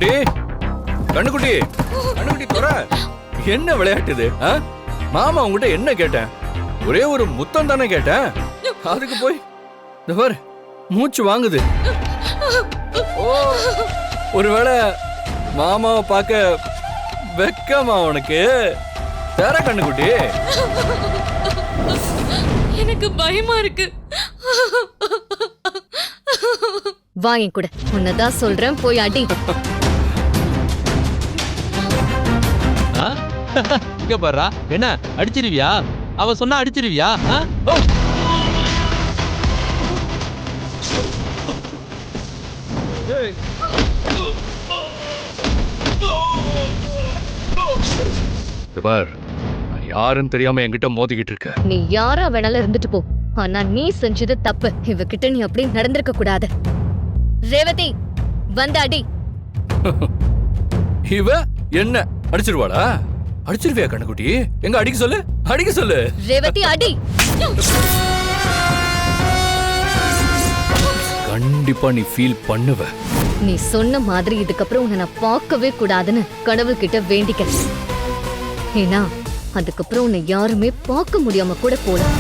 கண்ணுக்குட்டி கண்ணுக்குட்டி கண்ணுக்குட்டி தோற என்ன விளையாட்டு இது? மாமா உங்ககிட்ட என்ன கேட்டேன்? ஒரே ஒரு முத்தம் தானே கேட்டேன். அதுக்கு போய் இந்த பாரு மூச்சு வாங்குது. ஓ ஒருவேளை மாமாவை பார்க்க வெக்கமா உனக்கு? தர கண்ணுக்குட்டி. எனக்கு பயமா இருக்கு. வாங்கி கூட உன்னதான் சொல்றேன், போய் அடி. இங்க பாரு, என்ன அடிச்சிருவியா? அவ சொன்னா அடிச்சிருவியா? பார் நான் யாருன்னு தெரியாம என்கிட்ட மோதிக்கிட்டு இருக்க. நீ யாரா வேணாலும் இருந்துட்டு போ, ஆனா நீ செஞ்சது தப்பு. இவகிட்ட நீ அப்படி நடந்திருக்க கூடாது. ரேவதி வந்து அடி. இவ என்ன அடிச்சிருவாளா? அடிச்சிருவியா கண்ணுக்குட்டி? எங்க அடிக்க சொல்லு, அடிக்க சொல்லு. ரேவதி அடி. கண்டிப்பா நீ ஃபீல் பண்ணுவ. நீ சொன்ன மாதிரி இதுக்கப்புறம் உன்னை நான் பார்க்கவே கூடாதுன்னு கடவுள்கிட்ட வேண்டிக்கிறேன். ஏன்னா அதுக்கப்புறம் உன்னை யாருமே பார்க்க முடியாம கூட போலாம்.